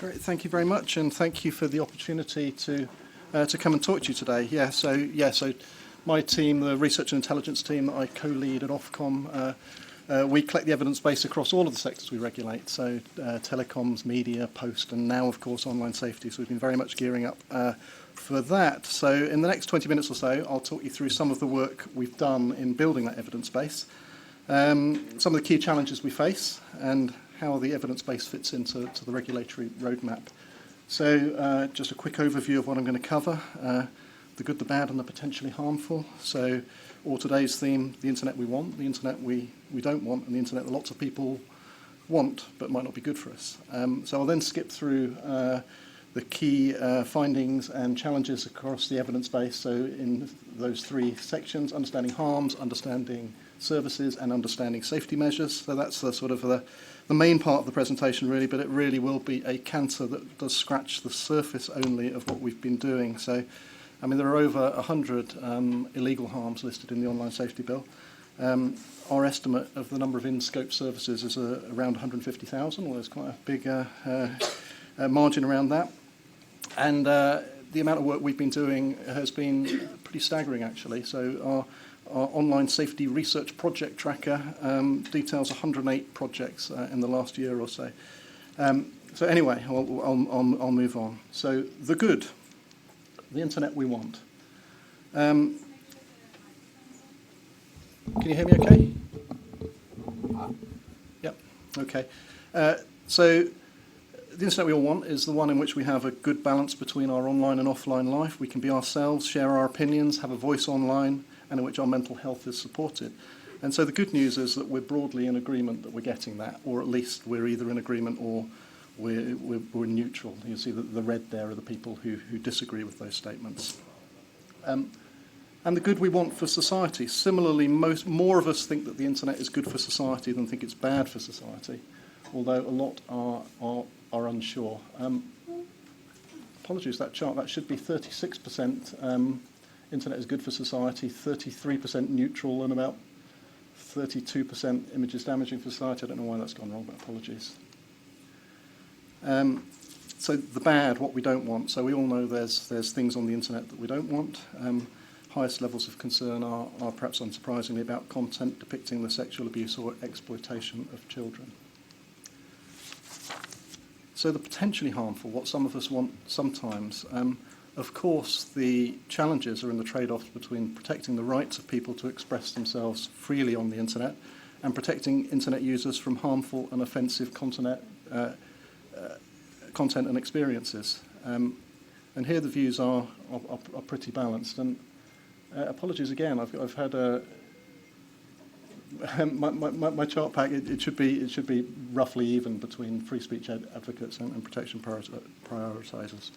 Great, thank you very much, and thank you for the opportunity to come and talk to you today. So my team, the Research and Intelligence team that I co-lead at Ofcom, we collect the evidence base across all of the sectors we regulate, so telecoms, media, post, and now, of course, online safety. So we've been very much gearing up for that. So in the next 20 minutes or so, I'll talk you through some of the work we've done in building that evidence base, some of the key challenges we face, and how the evidence base fits into the regulatory roadmap. So just a quick overview of what I'm going to cover, the good, the bad, and the potentially harmful. So, or today's theme, the internet we want, the internet we don't want, and the internet that lots of people want but might not be good for us. So I'll then skip through the key findings and challenges across the evidence base. So in those three sections, understanding harms, understanding services, and understanding safety measures. So that's the sort of the main part of the presentation, really, but it really will be a canter that does scratch the surface only of what we've been doing. So, I mean, there are over 100 illegal harms listed in the Online Safety Bill. Our estimate of the number of in-scope services is around 150,000, well, there's quite a big margin around that. And the amount of work we've been doing has been pretty staggering, actually. So our online safety research project tracker details 108 projects in the last year or so. So anyway, I'll move on. So the good, the internet we want. Can you hear me okay? Yep, okay. So the internet we all want is the one in which we have a good balance between our online and offline life. We can be ourselves, share our opinions, have a voice online, and in which our mental health is supported. And so the good news is that we're broadly in agreement that we're getting that, or at least we're either in agreement or we're neutral. You see that the red there are the people who disagree with those statements. And the good we want for society. Similarly, more of us think that the internet is good for society than think it's bad for society, although a lot are unsure. Apologies, that chart, that should be 36% internet is good for society, 33% neutral, and about 32% images damaging for society. I don't know why that's gone wrong, but apologies. So the bad, what we don't want. So we all know there's things on the internet that we don't want. Highest levels of concern are perhaps unsurprisingly about content depicting the sexual abuse or exploitation of children. So the potentially harmful, what some of us want sometimes. Of course, the challenges are in the trade-offs between protecting the rights of people to express themselves freely on the internet and protecting internet users from harmful and offensive content and experiences. And here the views are pretty balanced. And apologies again, I've had my chart pack. It should be roughly even between free speech advocates and protection prioritisers.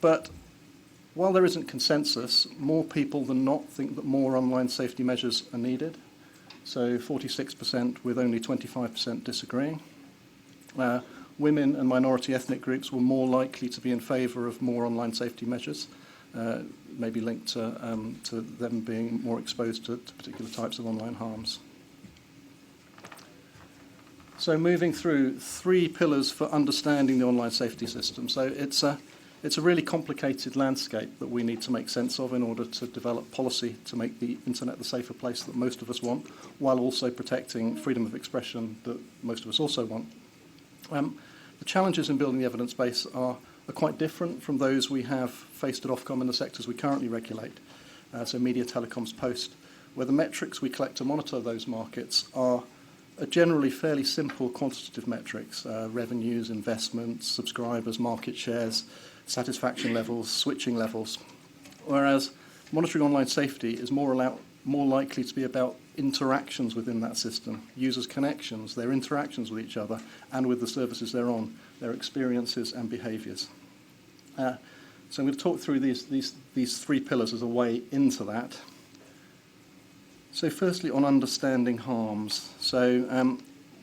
But while there isn't consensus, more people than not think that more online safety measures are needed. So 46% with only 25% disagreeing. Women and minority ethnic groups were more likely to be in favour of more online safety measures, maybe linked to them being more exposed to particular types of online harms. So moving through three pillars for understanding the online safety system. So it's a really complicated landscape that we need to make sense of in order to develop policy to make the internet the safer place that most of us want, while also protecting freedom of expression that most of us also want. The challenges in building the evidence base are quite different from those we have faced at Ofcom in the sectors we currently regulate, so media, telecoms, post, where the metrics we collect to monitor those markets are generally fairly simple quantitative metrics, revenues, investments, subscribers, market shares, satisfaction levels, switching levels, whereas monitoring online safety is more likely to be about interactions within that system, users' connections, their interactions with each other and with the services they're on, their experiences and behaviours. So I'm going to talk through these three pillars as a way into that. So firstly, on understanding harms. So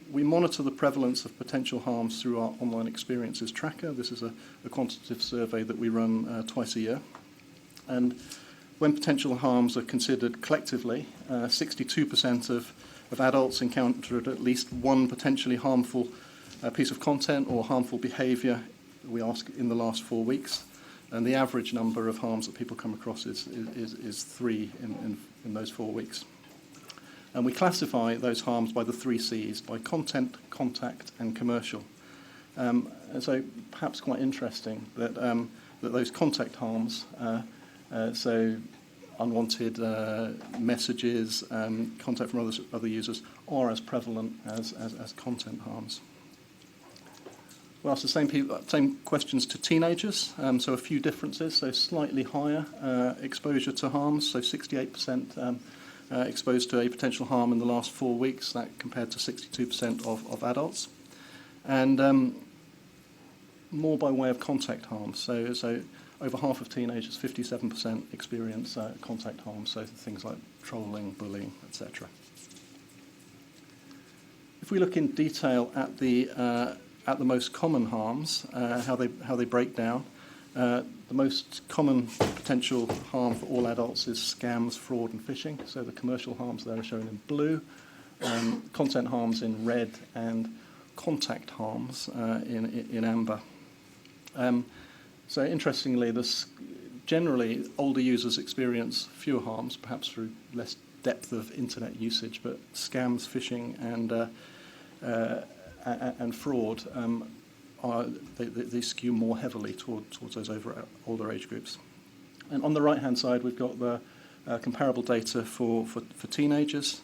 we monitor the prevalence of potential harms through our online experiences tracker. This is a quantitative survey that we run twice a year. And when potential harms are considered collectively, 62% of of adults encountered at least one potentially harmful piece of content or harmful behaviour, we ask, in the last 4 weeks. And the average number of harms that people come across is 3 in those 4 weeks. And we classify those harms by the 3 Cs, by content, contact, and commercial. And so perhaps quite interesting that, that those contact harms, so unwanted messages, contact from other users, are as prevalent as content harms. We asked the same questions to teenagers, so a few differences. So slightly higher exposure to harms, so 68% exposed to a potential harm in the last 4 weeks, that compared to 62% of adults. And more by way of contact harms. So over half of teenagers, 57%, experience contact harms, so things like trolling, bullying, etc. If we look in detail at the most common harms, how they break down, the most common potential harm for all adults is scams, fraud, and phishing. So the commercial harms there are shown in blue, content harms in red, and contact harms in amber. So interestingly, generally older users experience fewer harms, perhaps through less depth of internet usage, but scams, phishing, and fraud they skew more heavily towards those older age groups. And on the right-hand side, we've got the comparable data for teenagers,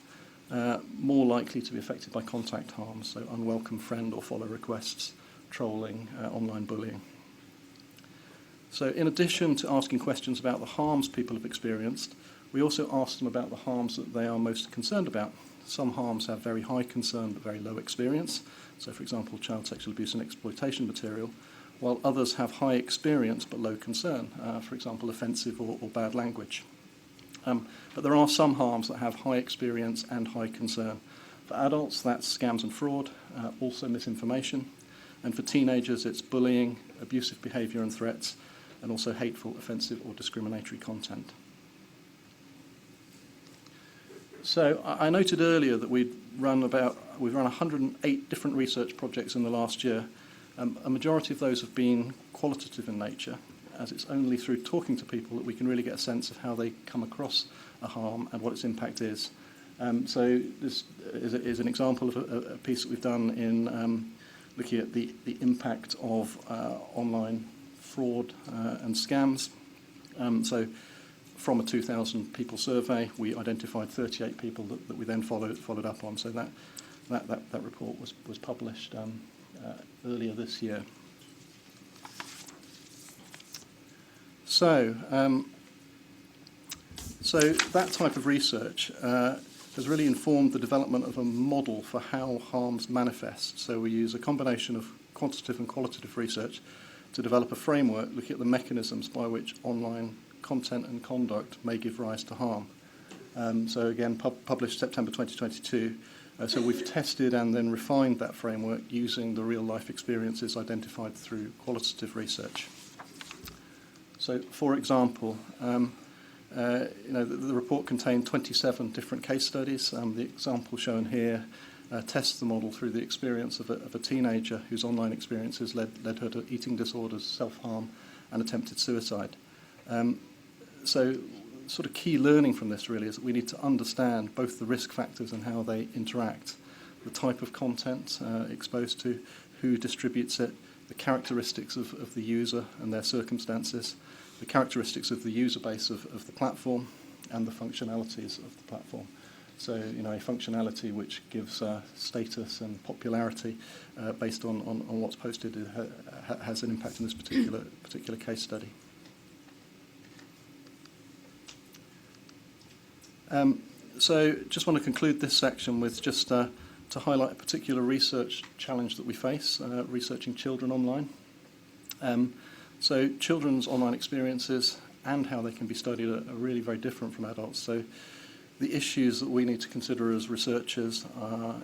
more likely to be affected by contact harms, so unwelcome friend or follow requests, trolling, online bullying. So in addition to asking questions about the harms people have experienced, we also ask them about the harms that they are most concerned about. Some harms have very high concern but very low experience. So for example, child sexual abuse and exploitation material, while others have high experience but low concern, for example, offensive or bad language. But there are some harms that have high experience and high concern. For adults, that's scams and fraud, also misinformation. And for teenagers, it's bullying, abusive behaviour and threats, and also hateful, offensive or discriminatory content. So I noted earlier that we've run 108 different research projects in the last year. A majority of those have been qualitative in nature, as it's only through talking to people that we can really get a sense of how they come across a harm and what its impact is. So this is an example of a piece that we've done in looking at the impact of online fraud and scams. So from a 2,000 people survey, we identified 38 people that we then followed up on. So that report was published earlier this year. So that type of research has really informed the development of a model for how harms manifest. So we use a combination of quantitative and qualitative research to develop a framework looking at the mechanisms by which online content and conduct may give rise to harm. So again, published September 2022. So we've tested and then refined that framework using the real-life experiences identified through qualitative research. So, for example, the report contained 27 different case studies. The example shown here tests the model through the experience of a teenager whose online experiences led her to eating disorders, self-harm, and attempted suicide. So sort of key learning from this really is that we need to understand both the risk factors and how they interact, the type of content exposed to, who distributes it, the characteristics of the user and their circumstances, the characteristics of the user base of the platform, and the functionalities of the platform. So, a functionality which gives status and popularity based on what's posted has an impact in this particular case study. So just want to conclude this section with just to highlight a particular research challenge that we face, researching children online. So children's online experiences and how they can be studied are really very different from adults. So the issues that we need to consider as researchers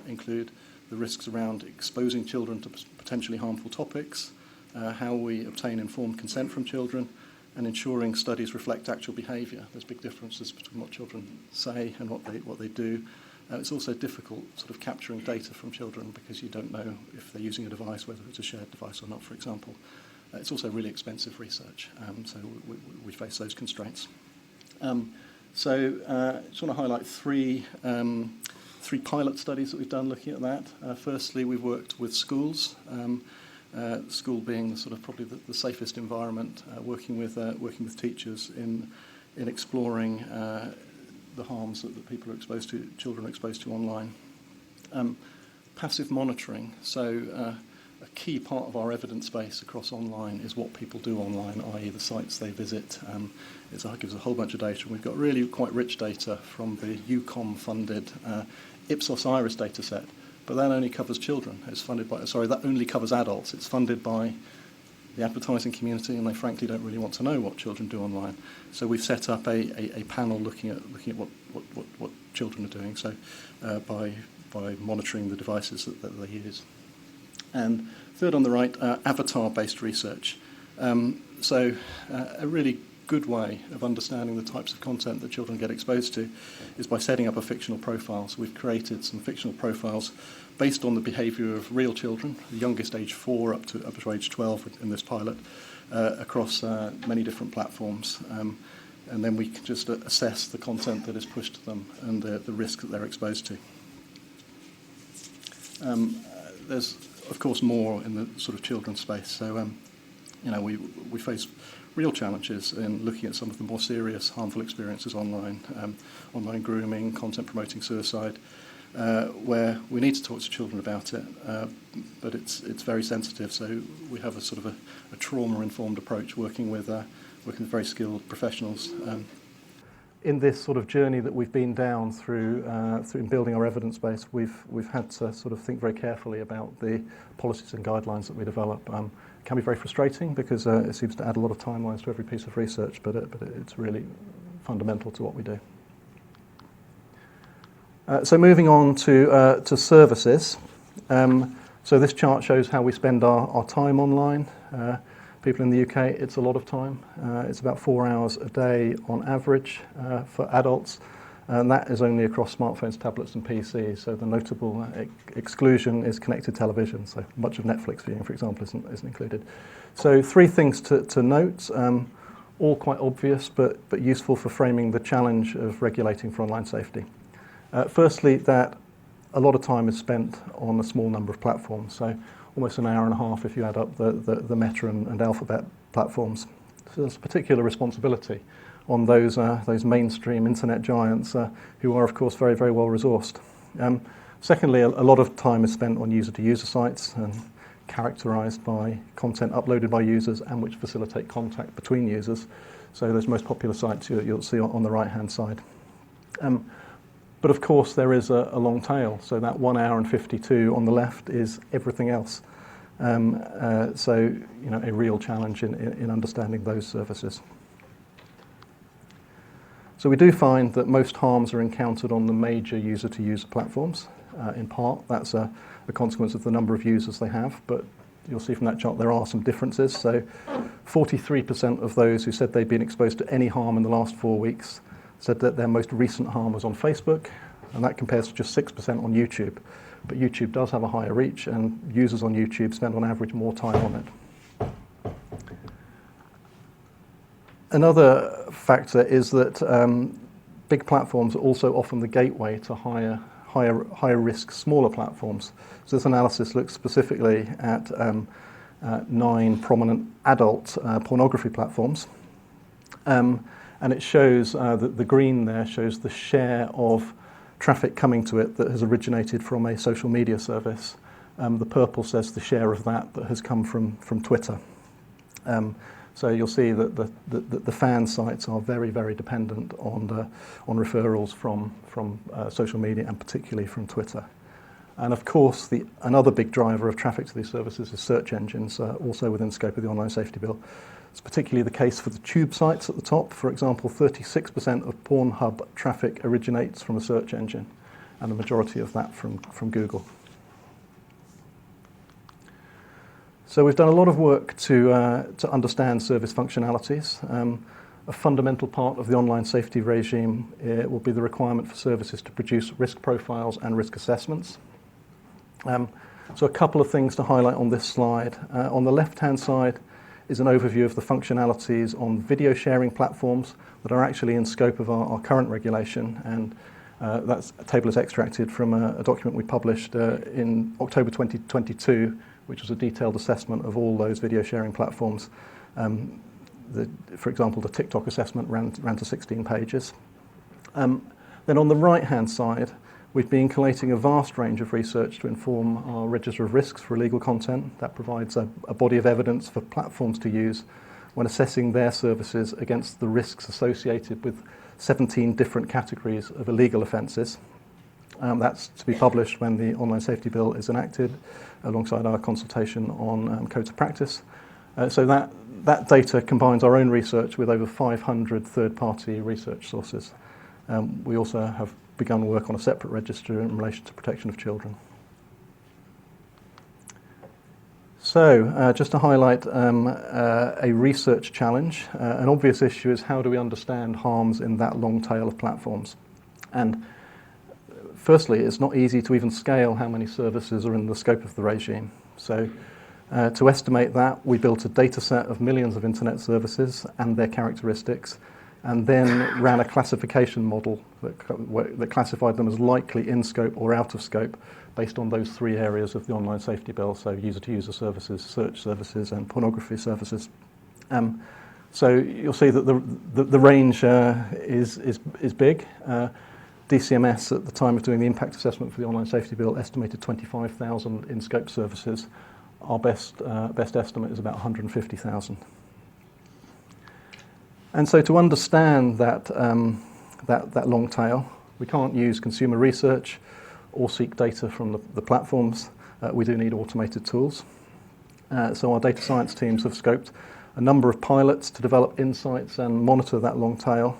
include the risks around exposing children to potentially harmful topics, how we obtain informed consent from children, and ensuring studies reflect actual behaviour. There's big differences between what children say and what they do, It's also difficult sort of capturing data from children because you don't know if they're using a device, whether it's a shared device or not, for example. It's also really expensive research, so we face those constraints. I just want to highlight three pilot studies that we've done looking at that. Firstly, we've worked with schools, school being sort of probably the safest environment, working with teachers in exploring the harms that people are exposed to, children are exposed to online. Passive monitoring. So a key part of our evidence base across online is what people do online, i.e. the sites they visit. It gives a whole bunch of data. And we've got really quite rich data from the Ofcom-funded Ipsos Iris data set, but that only covers children. It's funded by, that only covers adults. It's funded by the advertising community, and they frankly don't really want to know what children do online. So we've set up a panel looking at what children are doing. So by monitoring the devices that they use. And third on the right, avatar-based research. A really good way of understanding the types of content that children get exposed to is by setting up a fictional profile. So we've created some fictional profiles based on the behaviour of real children, the youngest age 4 up to age 12 in this pilot, across many different platforms. And then we can just assess the content that is pushed to them and the risk that they're exposed to. There's, of course, more in the sort of children's space. So, we face real challenges in looking at some of the more serious harmful experiences online, online grooming, content promoting suicide, where we need to talk to children about it, but it's very sensitive. So we have a sort of a trauma-informed approach, working with very skilled professionals. In this sort of journey that we've been down through building our evidence base, we've had to sort of think very carefully about the policies and guidelines that we develop. It can be very frustrating because it seems to add a lot of timelines to every piece of research, but it's really fundamental to what we do. So moving on to services. So this chart shows how we spend our time online. People in the UK, it's a lot of time. It's about 4 hours a day on average for adults, and that is only across smartphones, tablets and PCs. So the notable exclusion is connected television. So much of Netflix viewing, for example, isn't included. So 3 things to note, all quite obvious, but useful for framing the challenge of regulating for online safety. Firstly, that a lot of time is spent on a small number of platforms. So almost an hour and a half if you add up the Meta and Alphabet platforms. So there's a particular responsibility on those mainstream internet giants who are, of course, very, very well resourced. Secondly, a lot of time is spent on user-to-user sites and characterized by content uploaded by users and which facilitate contact between users. So those most popular sites you'll see on the right-hand side. But of course there is a long tail, so that 1 hour and 52 on the left is everything else. So a real challenge in understanding those services. So we do find that most harms are encountered on the major user-to-user platforms. In part, that's a consequence of the number of users they have, but you'll see from that chart there are some differences. So 43% of those who said they'd been exposed to any harm in the last 4 weeks said that their most recent harm was on Facebook, and that compares to just 6% on YouTube. But YouTube does have a higher reach, and users on YouTube spend on average more time on it. Another factor is that big platforms are also often the gateway to higher risk smaller platforms. So this analysis looks specifically at 9 prominent adult pornography platforms. And it shows that the green there shows the share of traffic coming to it that has originated from a social media service. The purple says the share of that has come from Twitter. So you'll see that the fan sites are very, very dependent on referrals from social media and particularly from Twitter. And of course, another big driver of traffic to these services is search engines, also within scope of the Online Safety Bill. It's particularly the case for the tube sites at the top. For example, 36% of Pornhub traffic originates from a search engine, and the majority of that from Google. So we've done a lot of work to understand service functionalities. a fundamental part of the online safety regime will be the requirement for services to produce risk profiles and risk assessments. So a couple of things to highlight on this slide. On the left-hand side is an overview of the functionalities on video sharing platforms that are actually in scope of our current regulation, and that table is extracted from a document we published in October 2022, which was a detailed assessment of all those video sharing platforms. For example, the TikTok assessment ran to 16 pages. Then on the right-hand side, we've been collating a vast range of research to inform our register of risks for illegal content. That provides a body of evidence for platforms to use when assessing their services against the risks associated with 17 different categories of illegal offences. That's to be published when the Online Safety Bill is enacted, alongside our consultation on codes of practice. So that data combines our own research with over 500 third-party research sources. We also have begun work on a separate register in relation to protection of children. So, just to highlight a research challenge, an obvious issue is how do we understand harms in that long tail of platforms? And firstly, it's not easy to even scale how many services are in the scope of the regime. So, to estimate that, we built a data set of millions of internet services and their characteristics, and then ran a classification model that classified them as likely in scope or out of scope based on those three areas of the Online Safety Bill, so user-to-user services, search services, and pornography services. So you'll see that the range is big. DCMS at the time of doing the impact assessment for the Online Safety Bill estimated 25,000 in-scope services. Our best estimate is about 150,000. And so to understand that long tail, we can't use consumer research or seek data from the platforms. We do need automated tools. So our data science teams have scoped a number of pilots to develop insights and monitor that long tail.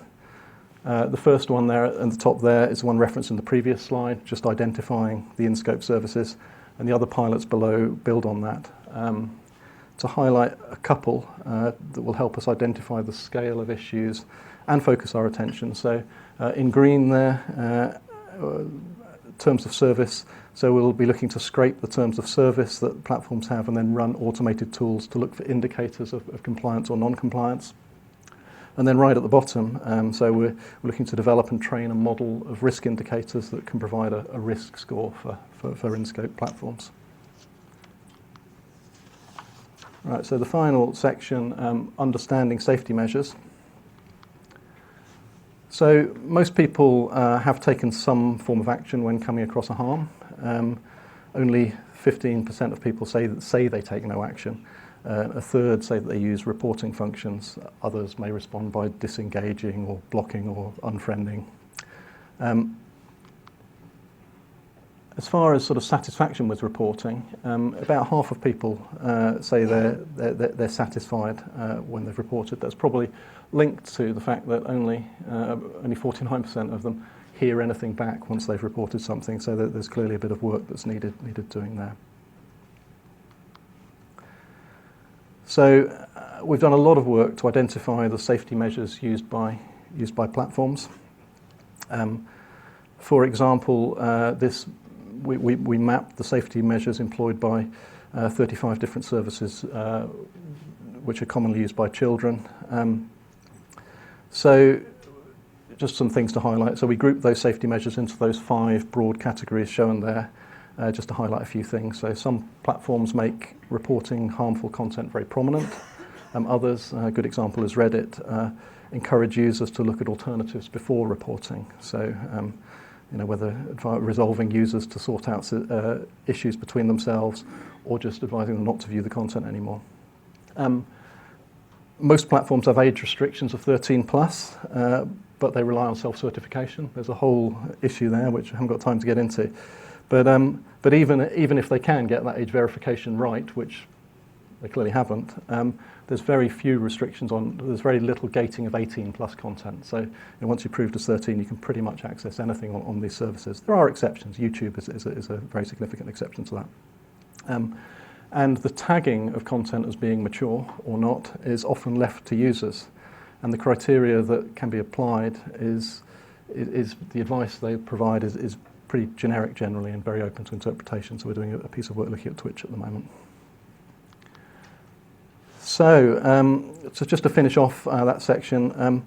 The first one there at the top there is the one referenced in the previous slide, just identifying the in-scope services, and the other pilots below build on that. To highlight a couple that will help us identify the scale of issues and focus our attention. So in green there, terms of service. So we'll be looking to scrape the terms of service that platforms have and then run automated tools to look for indicators of compliance or non-compliance. And then right at the bottom, so we're looking to develop and train a model of risk indicators that can provide a risk score for in-scope platforms. Right, so the final section, understanding safety measures. So most people have taken some form of action when coming across a harm. Only 15% of people say they take no action. A third say that they use reporting functions. Others may respond by disengaging or blocking or unfriending. As far as sort of satisfaction with reporting, about half of people say they're satisfied when they've reported. That's probably linked to the fact that only 49% of them hear anything back once they've reported something. So there's clearly a bit of work that's needed doing there. So we've done a lot of work to identify the safety measures used by platforms. For example, we mapped the safety measures employed by 35 different services which are commonly used by children. So just some things to highlight. So we grouped those safety measures into those 5 broad categories shown there, just to highlight a few things. So some platforms make reporting harmful content very prominent. Others, a good example is Reddit, encourage users to look at alternatives before reporting. So whether resolving users to sort out issues between themselves or just advising them not to view the content anymore. Most platforms have age restrictions of 13 plus, but they rely on self-certification. There's a whole issue there which I haven't got time to get into. But even if they can get that age verification right, which they clearly haven't, there's very few restrictions there's very little gating of 18 plus content. So once you're proved as 13, you can pretty much access anything on these services. There are exceptions. YouTube is a very significant exception to that. And the tagging of content as being mature or not is often left to users. and the criteria that can be applied is the advice they provide is pretty generic generally and very open to interpretation. So we're doing a piece of work looking at Twitch at the moment. So just to finish off that section, an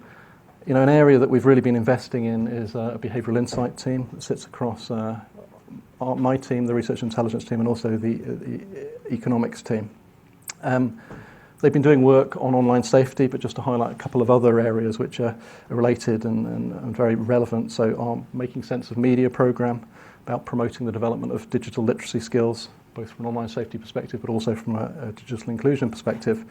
area that we've really been investing in is a behavioural insight team that sits across my team, the research and intelligence team, and also the economics team. They've been doing work on online safety, but just to highlight a couple of other areas which are related and very relevant. So our Making Sense of Media programme, about promoting the development of digital literacy skills, both from an online safety perspective, but also from a digital inclusion perspective.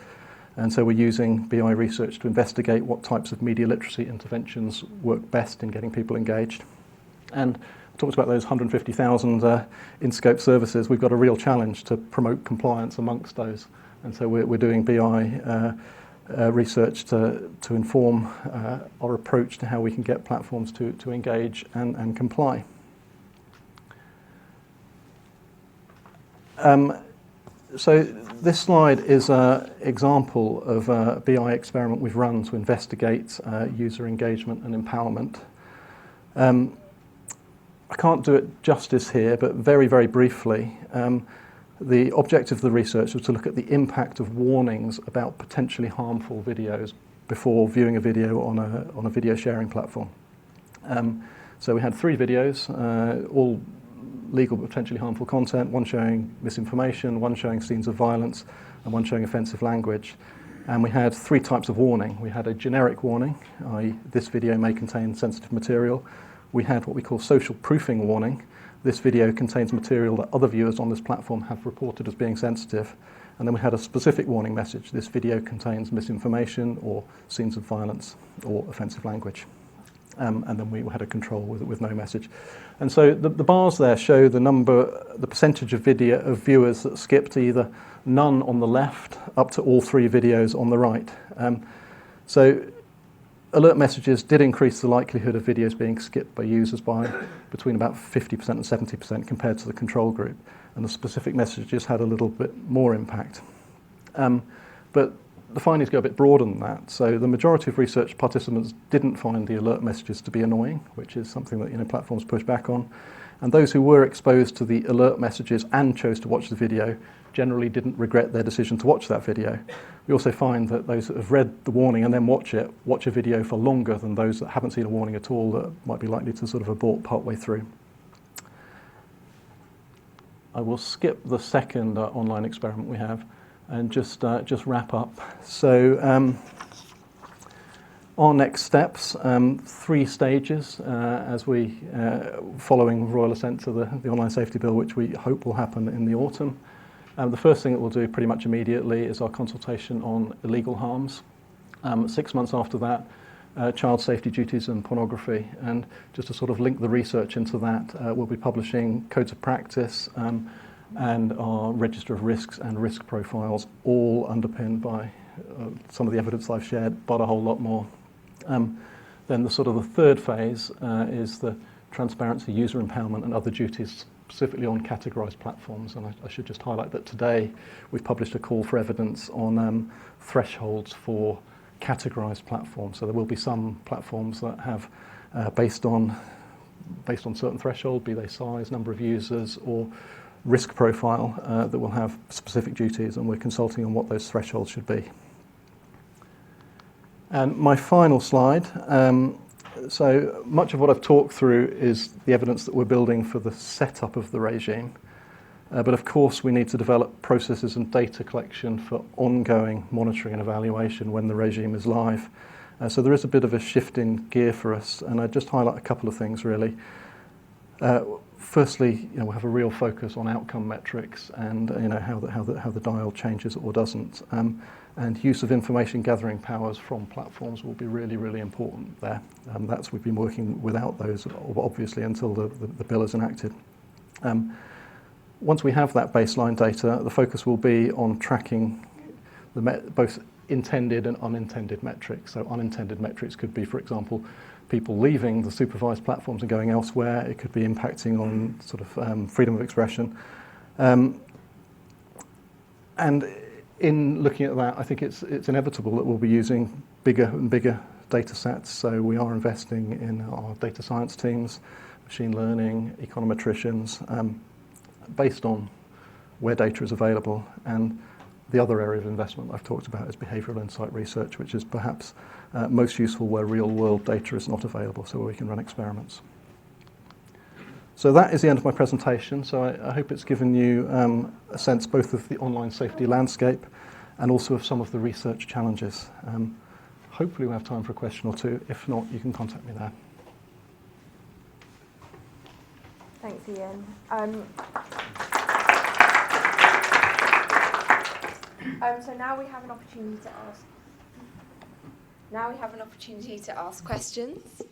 And so we're using BI research to investigate what types of media literacy interventions work best in getting people engaged. And I talked about those 150,000 in-scope services. We've got a real challenge to promote compliance amongst those. And so we're doing BI research to inform our approach to how we can get platforms to engage and comply. So this slide is an example of a BI experiment we've run to investigate user engagement and empowerment. I can't do it justice here, but very, very briefly, the objective of the research was to look at the impact of warnings about potentially harmful videos before viewing a video on a video sharing platform. So we had 3 videos, all legal but potentially harmful content, one showing misinformation, one showing scenes of violence, and one showing offensive language. And we had 3 types of warning. We had a generic warning, i.e. this video may contain sensitive material. We had what we call social proofing warning. This video contains material that other viewers on this platform have reported as being sensitive. And then we had a specific warning message. This video contains misinformation or scenes of violence or offensive language. And then we had a control with no message. And so the bars there show the percentage of viewers that skipped either none on the left up to all 3 videos on the right. So alert messages did increase the likelihood of videos being skipped by users by between about 50% and 70% compared to the control group. And the specific messages had a little bit more impact. But the findings go a bit broader than that. So the majority of research participants didn't find the alert messages to be annoying, which is something that platforms push back on. And those who were exposed to the alert messages and chose to watch the video generally didn't regret their decision to watch that video. We also find that those that have read the warning and then watch a video for longer than those that haven't seen a warning at all, that might be likely to sort of abort partway through. I will skip the second online experiment we have and just wrap up. So our next steps, 3 stages as we following royal assent to the online safety bill, which we hope will happen in the autumn. The first thing that we'll do pretty much immediately is our consultation on illegal harms. 6 months after that, child safety duties and pornography. And just to sort of link the research into that, we'll be publishing codes of practice and our register of risks and risk profiles, all underpinned by some of the evidence I've shared, but a whole lot more. Then the sort of the third phase is the transparency, user empowerment and other duties specifically on categorised platforms. And I should just highlight that today we've published a call for evidence on thresholds for categorised platforms. So there will be some platforms that have based on certain thresholds, be they size, number of users or risk profile, that will have specific duties, and we're consulting on what those thresholds should be. And my final slide, so much of what I've talked through is the evidence that we're building for the setup of the regime. But of course we need to develop processes and data collection for ongoing monitoring and evaluation when the regime is live. So there is a bit of a shift in gear for us, and I'd just highlight a couple of things really. Firstly, we'll have a real focus on outcome metrics and how the dial changes or doesn't. And use of information gathering powers from platforms will be really, really important there. We've been working without those, obviously, until the bill is enacted. Once we have that baseline data, the focus will be on tracking both intended and unintended metrics. So unintended metrics could be, for example, people leaving the supervised platforms and going elsewhere. It could be impacting on sort of freedom of expression. And in looking at that, I think it's inevitable that we'll be using bigger and bigger data sets. So we are investing in our data science teams, machine learning, econometricians, based on where data is available. And the other area of investment I've talked about is behavioural insight research, which is perhaps most useful where real-world data is not available, so where we can run experiments. So that is the end of my presentation. So I hope it's given you a sense both of the online safety landscape and also of some of the research challenges. Hopefully we'll have time for a question or two. If not, you can contact me there. Thanks, Ian. So now we have an opportunity to ask. Now we have an opportunity to ask questions.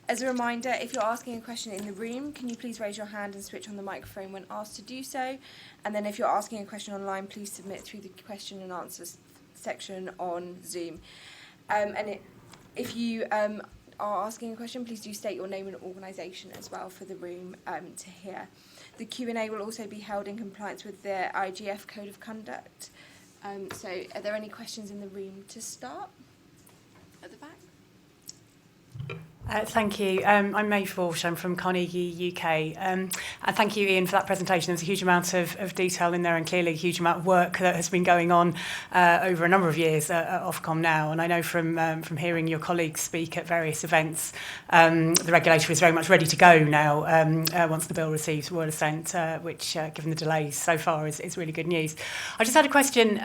As a reminder, if you're asking a question in the room, can you please raise your hand and switch on the microphone when asked to do so? And then if you're asking a question online, please submit through the question and answers section on Zoom. If you are asking a question, please do state your name and organisation as well for the room to hear. The Q&A will also be held in compliance with the IGF Code of Conduct. So are there any questions in the room to start? At the back? Thank you. I'm Maeve Walsh. I'm from Carnegie UK. And thank you, Ian, for that presentation. There's a huge amount of detail in there and clearly a huge amount of work that has been going on over a number of years at Ofcom now. And I know from hearing your colleagues speak at various events, the regulator is very much ready to go now once the bill receives word assent, which, given the delays so far, is really good news. I just had a question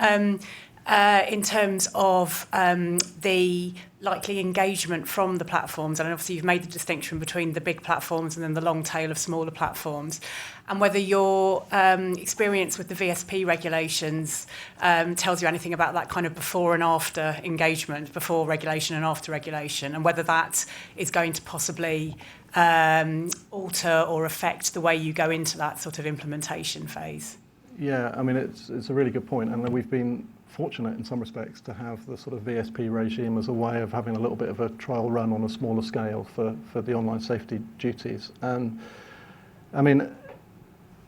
in terms of the likely engagement from the platforms, and obviously you've made the distinction between the big platforms and then the long tail of smaller platforms, and whether your experience with the VSP regulations tells you anything about that kind of before and after engagement, before regulation and after regulation, and whether that is going to possibly alter or affect the way you go into that sort of implementation phase. Yeah, I mean, it's a really good point, and we've been fortunate in some respects to have the sort of VSP regime as a way of having a little bit of a trial run on a smaller scale for the online safety duties. And I mean,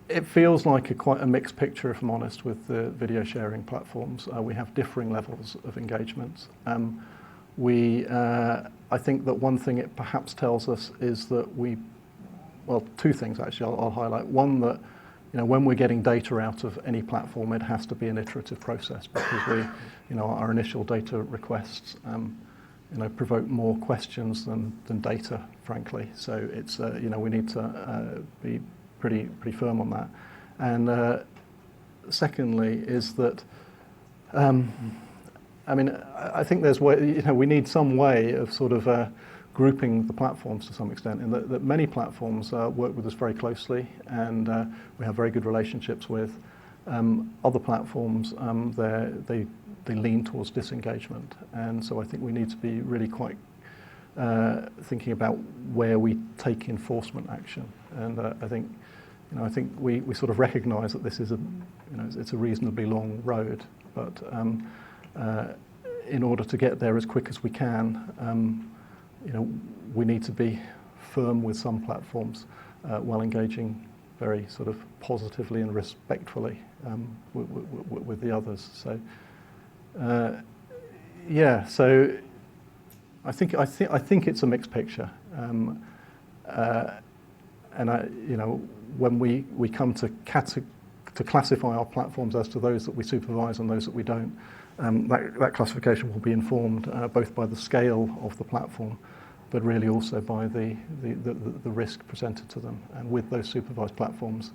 it feels like quite a mixed picture, if I'm honest, with the video sharing platforms. We have differing levels of engagement. I think that one thing it perhaps tells us is that two things actually I'll highlight. One, that when we're getting data out of any platform, it has to be an iterative process because our initial data requests, provoke more questions than data, frankly. So it's, we need to be pretty firm on that. And secondly, is that, I think there's we need some way of sort of grouping the platforms to some extent, in that many platforms work with us very closely, and we have very good relationships with. Other platforms, they lean towards disengagement, and so I think we need to be really quite thinking about where we take enforcement action. And I think we sort of recognise that this is it's a reasonably long road, but in order to get there as quick as we can, we need to be firm with some platforms while engaging very sort of positively and respectfully with the others. So, so I think it's a mixed picture, and when we come to classify our platforms as to those that we supervise and those that we don't, that classification will be informed both by the scale of the platform, but really also by the risk presented to them. And with those supervised platforms,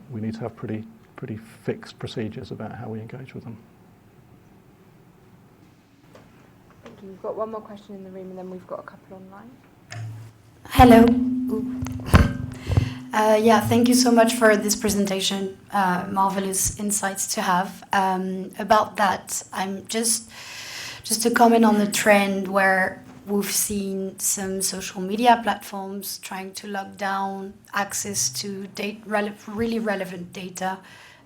we need to have pretty fixed procedures about how we engage with them. Thank you. We've got one more question in the room, and then we've got a couple online. Hello. Thank you so much for this presentation. Marvelous insights to have. About that, I'm just to comment on the trend where we've seen some social media platforms trying to lock down access to really relevant data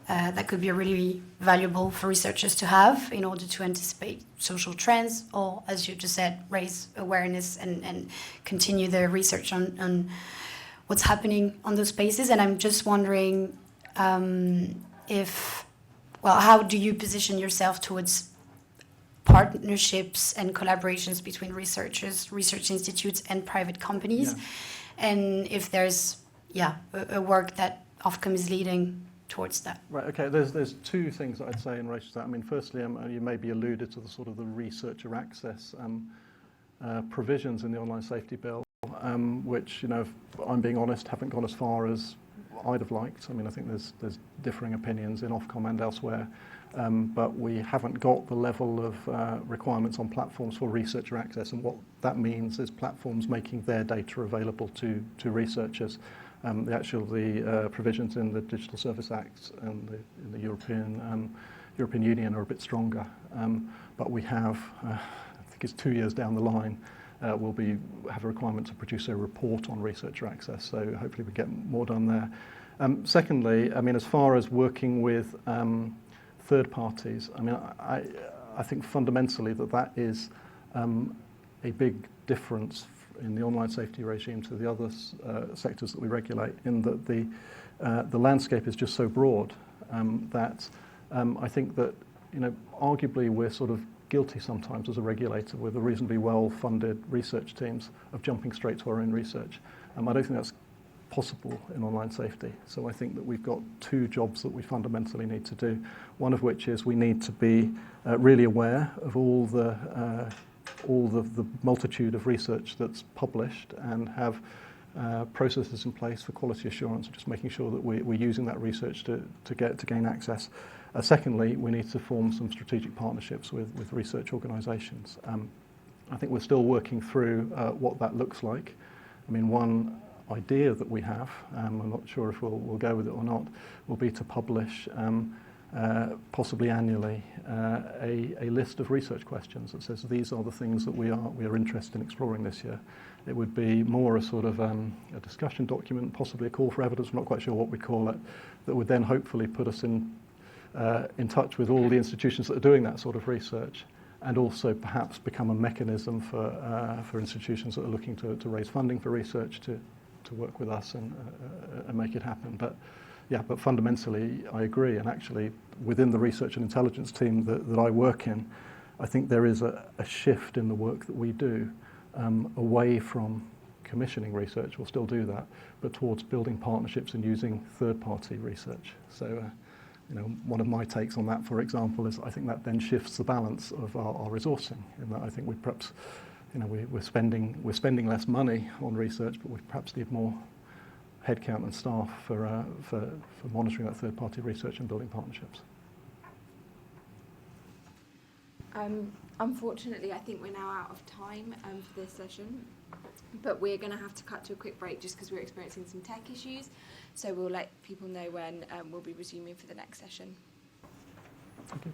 that could be really valuable for researchers to have in order to anticipate social trends, or, as you just said, raise awareness and continue the research on what's happening on those spaces. And I'm just wondering how do you position yourself towards partnerships and collaborations between researchers, research institutes, and private companies, and if there's a work that Ofcom is leading towards that. Right. Okay. There's two things that I'd say in relation to that. I mean, firstly, you maybe alluded to the sort of the researcher access provisions in the online safety bill, which, if I'm being honest, haven't gone as far as I'd have liked. I mean, I think there's differing opinions in Ofcom and elsewhere, but we haven't got the level of requirements on platforms for researcher access, and what that means is platforms making their data available to researchers. The provisions in the Digital Service Act and in the European Union are a bit stronger, but we have, I think it's 2 years down the line, we'll have a requirement to produce a report on researcher access, so hopefully we get more done there. Secondly, I mean, as far as working with third parties, I mean, I think fundamentally that is a big difference in the online safety regime to the other sectors that we regulate, in that the landscape is just so broad that I think that, arguably we're sort of guilty sometimes as a regulator with a reasonably well-funded research teams of jumping straight to our own research. I don't think that's possible in online safety. So I think that we've got two jobs that we fundamentally need to do. One of which is we need to be really aware of all the multitude of research that's published and have processes in place for quality assurance, just making sure that we're using that research to gain access. Secondly, we need to form some strategic partnerships with research organisations. I think we're still working through what that looks like. I mean, one idea that we have, I'm not sure if we'll go with it or not, will be to publish possibly annually a list of research questions that says these are the things that we are interested in exploring this year. It would be more a sort of a discussion document, possibly a call for evidence, I'm not quite sure what we call it, that would then hopefully put us in touch with all the institutions that are doing that sort of research, and also perhaps become a mechanism for institutions that are looking to raise funding for research to work with us and make it happen. But fundamentally I agree, and actually within the research and intelligence team that I work in, I think there is a shift in the work that we do away from commissioning research, we'll still do that, but towards building partnerships and using third-party research. So one of my takes on that, for example, is I think that then shifts the balance of our resourcing, in that I think we perhaps, we're spending less money on research, but we perhaps need more headcount and staff for monitoring that third-party research and building partnerships. Unfortunately, I think we're now out of time for this session, but we're going to have to cut to a quick break just because we're experiencing some tech issues. So we'll let people know when we'll be resuming for the next session. Thank you.